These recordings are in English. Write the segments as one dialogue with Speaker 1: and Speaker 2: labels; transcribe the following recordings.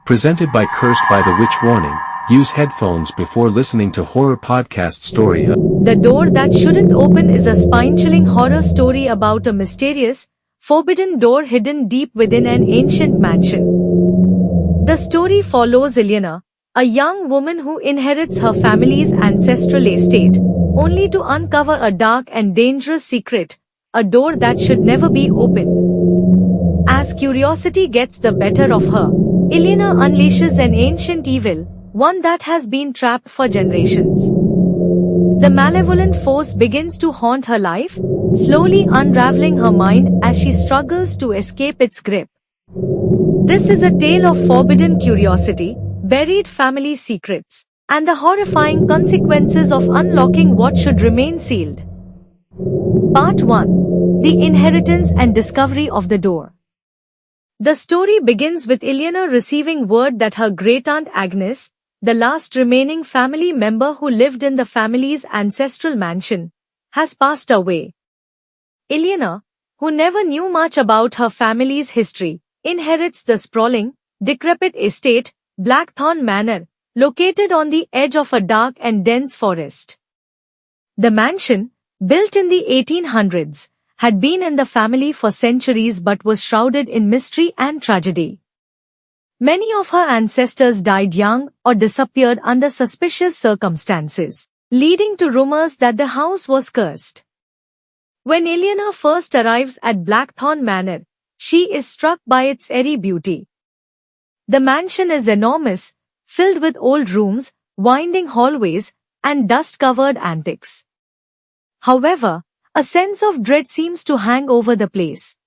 Speaker 1: Presented by Cursed by the Witch. Warning: use headphones before listening to horror podcast story.
Speaker 2: The Door That Shouldn't Open is a spine-chilling horror story about a mysterious, forbidden door hidden deep within an ancient mansion. The story follows Eleanor, a young woman who inherits her family's ancestral estate, only to uncover a dark and dangerous secret, a door that should never be opened. As curiosity gets the better of her, Eleanor unleashes an ancient evil, one that has been trapped for generations. The malevolent force begins to haunt her life, slowly unraveling her mind as she struggles to escape its grip. This is a tale of forbidden curiosity, buried family secrets, and the horrifying consequences of unlocking what should remain sealed. Part 1. The Inheritance and Discovery of the Door. The story begins with Eleanor receiving word that her great-aunt Agnes, the last remaining family member who lived in the family's ancestral mansion, has passed away. Eleanor, who never knew much about her family's history, inherits the sprawling, decrepit estate, Blackthorn Manor, located on the edge of a dark and dense forest. The mansion, built in the 1800s, had been in the family for centuries but was shrouded in mystery and tragedy. Many of her ancestors died young or disappeared under suspicious circumstances, leading to rumors that the house was cursed. When Eleanor first arrives at Blackthorn Manor, she is struck by its airy beauty. The mansion is enormous, filled with old rooms, winding hallways, and dust-covered antiques. However, a sense of dread seems to hang over the place.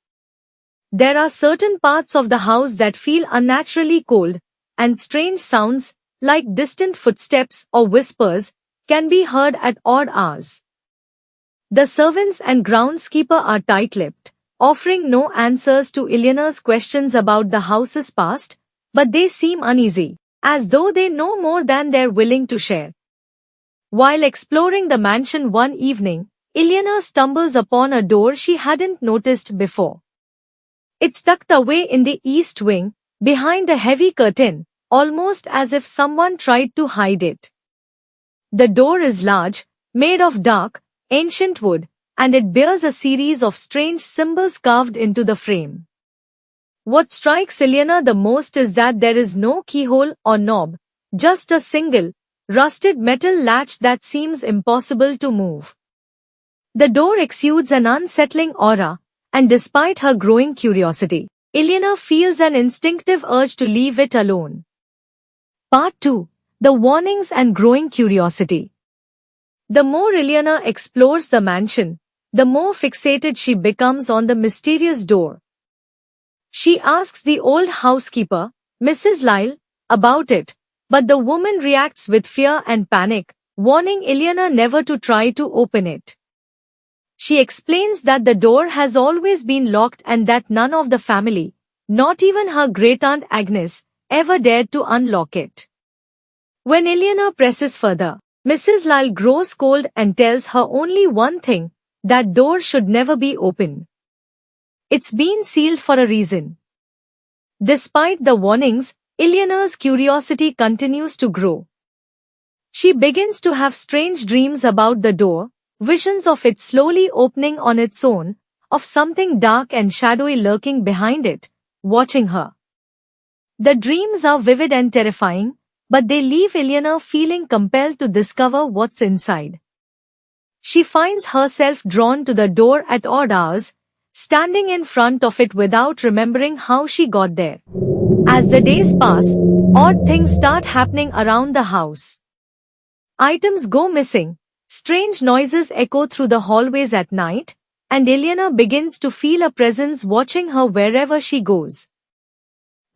Speaker 2: There are certain parts of the house that feel unnaturally cold, and strange sounds, like distant footsteps or whispers, can be heard at odd hours. The servants and groundskeeper are tight-lipped, offering no answers to Eleanor's questions about the house's past, but they seem uneasy, as though they know more than they're willing to share. While exploring the mansion one evening, Eleanor stumbles upon a door she hadn't noticed before. It's tucked away in the east wing, behind a heavy curtain, almost as if someone tried to hide it. The door is large, made of dark, ancient wood, and it bears a series of strange symbols carved into the frame. What strikes Eleanor the most is that there is no keyhole or knob, just a single, rusted metal latch that seems impossible to move. The door exudes an unsettling aura, and despite her growing curiosity, Eleanor feels an instinctive urge to leave it alone. Part 2. The Warnings and Growing Curiosity. The more Eleanor explores the mansion, the more fixated she becomes on the mysterious door. She asks the old housekeeper, Mrs. Lyle, about it, but the woman reacts with fear and panic, warning Eleanor never to try to open it. She explains that the door has always been locked and that none of the family, not even her great-aunt Agnes, ever dared to unlock it. When Eleanor presses further, Mrs. Lyle grows cold and tells her only one thing: that door should never be opened. It's been sealed for a reason. Despite the warnings, Eleanor's curiosity continues to grow. She begins to have strange dreams about the door, visions of it slowly opening on its own, of something dark and shadowy lurking behind it, watching her. The dreams are vivid and terrifying, but they leave Eleanor feeling compelled to discover what's inside. She finds herself drawn to the door at odd hours, standing in front of it without remembering how she got there. As the days pass, odd things start happening around the house. Items go missing, strange noises echo through the hallways at night, and Eleanor begins to feel a presence watching her wherever she goes.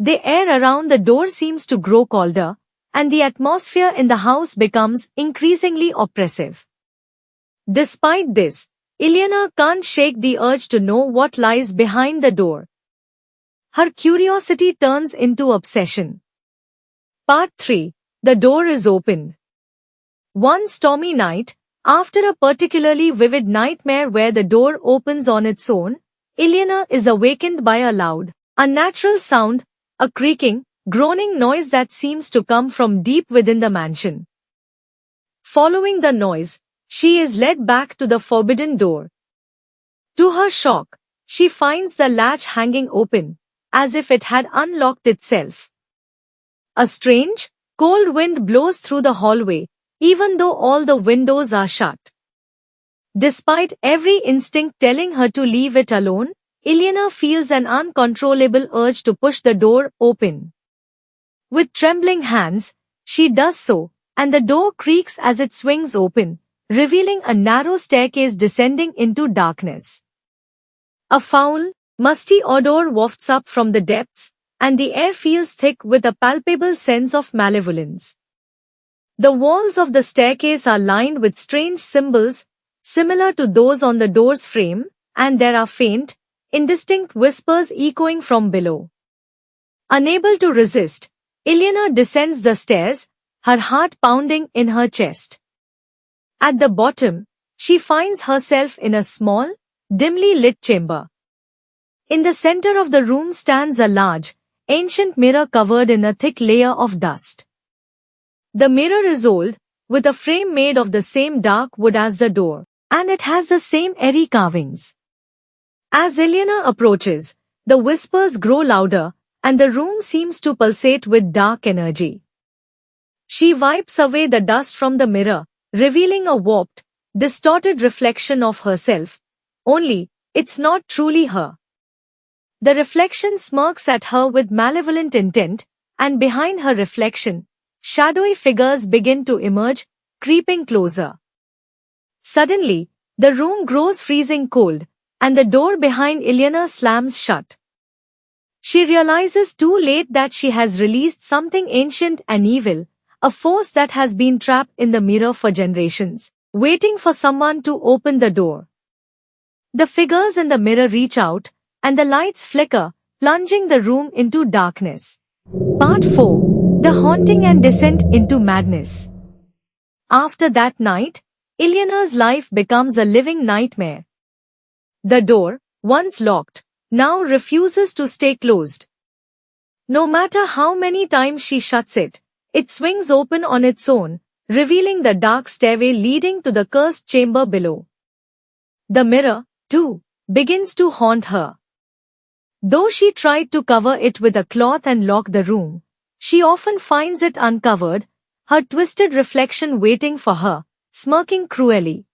Speaker 2: The air around the door seems to grow colder, and the atmosphere in the house becomes increasingly oppressive. Despite this, Eleanor can't shake the urge to know what lies behind the door. Her curiosity turns into obsession. Part 3. The Door is Opened. One stormy night, after a particularly vivid nightmare where the door opens on its own, Eleanor is awakened by a loud, unnatural sound, a creaking, groaning noise that seems to come from deep within the mansion. Following the noise, she is led back to the forbidden door. To her shock, she finds the latch hanging open, as if it had unlocked itself. A strange, cold wind blows through the hallway, even though all the windows are shut. Despite every instinct telling her to leave it alone, Ilyana feels an uncontrollable urge to push the door open. With trembling hands, she does so, and the door creaks as it swings open, revealing a narrow staircase descending into darkness. A foul, musty odor wafts up from the depths, and the air feels thick with a palpable sense of malevolence. The walls of the staircase are lined with strange symbols, similar to those on the door's frame, and there are faint, indistinct whispers echoing from below. Unable to resist, Ilyana descends the stairs, her heart pounding in her chest. At the bottom, she finds herself in a small, dimly lit chamber. In the center of the room stands a large, ancient mirror covered in a thick layer of dust. The mirror is old, with a frame made of the same dark wood as the door, and it has the same airy carvings. As Ilyana approaches, the whispers grow louder, and the room seems to pulsate with dark energy. She wipes away the dust from the mirror, revealing a warped, distorted reflection of herself. Only, it's not truly her. The reflection smirks at her with malevolent intent, and behind her reflection, shadowy figures begin to emerge, creeping closer. Suddenly, the room grows freezing cold, and the door behind Ilyana slams shut. She realizes too late that she has released something ancient and evil, a force that has been trapped in the mirror for generations, waiting for someone to open the door. The figures in the mirror reach out, and the lights flicker, plunging the room into darkness. Part 4. The Haunting and Descent into Madness. After that night, Ilyana's life becomes a living nightmare. The door, once locked, now refuses to stay closed. No matter how many times she shuts it, it swings open on its own, revealing the dark stairway leading to the cursed chamber below. The mirror, too, begins to haunt her. Though she tried to cover it with a cloth and lock the room, she often finds it uncovered, her twisted reflection waiting for her, smirking cruelly.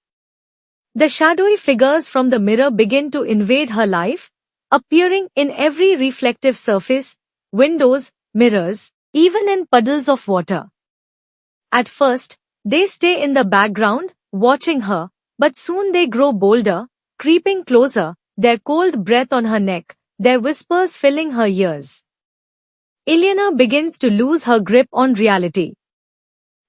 Speaker 2: The shadowy figures from the mirror begin to invade her life, appearing in every reflective surface, windows, mirrors, even in puddles of water. At first, they stay in the background, watching her, but soon they grow bolder, creeping closer, their cold breath on her neck, their whispers filling her ears. Ilyana begins to lose her grip on reality.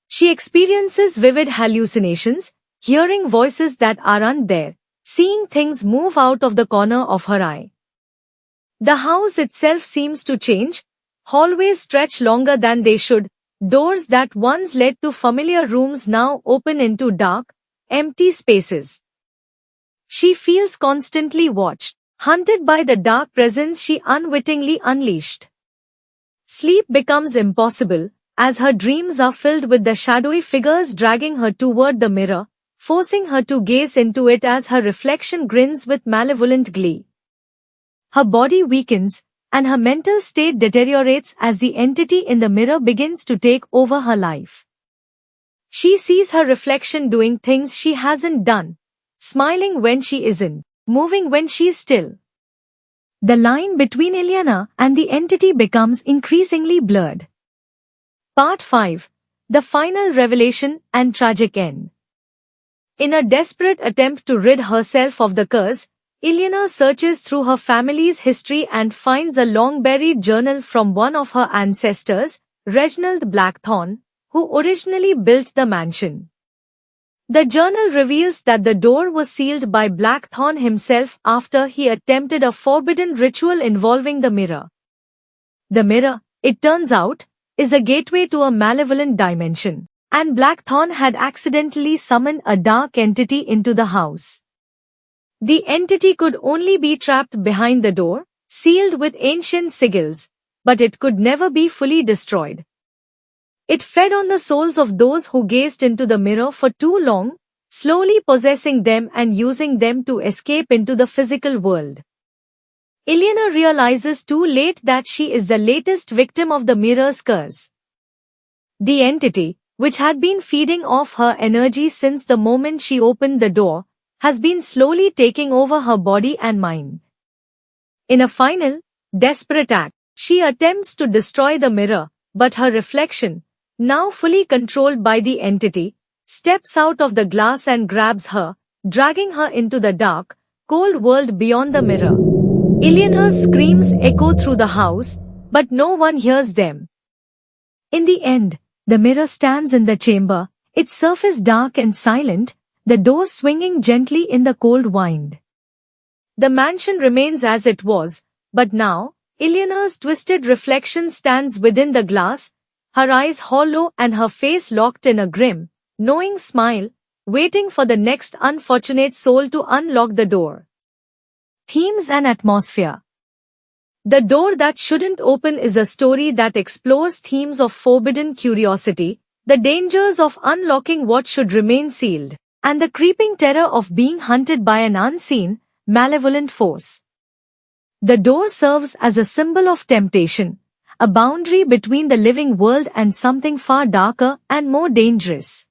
Speaker 2: She experiences vivid hallucinations, hearing voices that aren't there, seeing things move out of the corner of her eye. The house itself seems to change, hallways stretch longer than they should, doors that once led to familiar rooms now open into dark, empty spaces. She feels constantly watched, hunted by the dark presence she unwittingly unleashed. Sleep becomes impossible, as her dreams are filled with the shadowy figures dragging her toward the mirror, forcing her to gaze into it as her reflection grins with malevolent glee. Her body weakens, and her mental state deteriorates as the entity in the mirror begins to take over her life. She sees her reflection doing things she hasn't done, smiling when she isn't, moving when she's still. The line between Ilyana and the entity becomes increasingly blurred. Part 5. The Final Revelation and Tragic End. In a desperate attempt to rid herself of the curse, Ilyana searches through her family's history and finds a long-buried journal from one of her ancestors, Reginald Blackthorne, who originally built the mansion. The journal reveals that the door was sealed by Blackthorne himself after he attempted a forbidden ritual involving the mirror. The mirror, it turns out, is a gateway to a malevolent dimension, and Blackthorne had accidentally summoned a dark entity into the house. The entity could only be trapped behind the door, sealed with ancient sigils, but it could never be fully destroyed. It fed on the souls of those who gazed into the mirror for too long, slowly possessing them and using them to escape into the physical world. Ilyana realizes too late that she is the latest victim of the mirror's curse. The entity, which had been feeding off her energy since the moment she opened the door, has been slowly taking over her body and mind. In a final, desperate act, she attempts to destroy the mirror, but her reflection, now fully controlled by the entity, steps out of the glass and grabs her, dragging her into the dark, cold world beyond the mirror. Ilyana's screams echo through the house, but no one hears them. In the end, the mirror stands in the chamber, its surface dark and silent, the door swinging gently in the cold wind. The mansion remains as it was, but now, Ilyana's twisted reflection stands within the glass, her eyes hollow and her face locked in a grim, knowing smile, waiting for the next unfortunate soul to unlock the door. Themes and atmosphere. The Door That Shouldn't Open is a story that explores themes of forbidden curiosity, the dangers of unlocking what should remain sealed, and the creeping terror of being hunted by an unseen, malevolent force. The door serves as a symbol of temptation, a boundary between the living world and something far darker and more dangerous.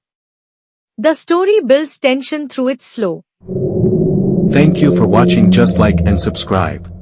Speaker 2: The story builds tension through its slow.
Speaker 1: Thank you for watching. Just like and subscribe.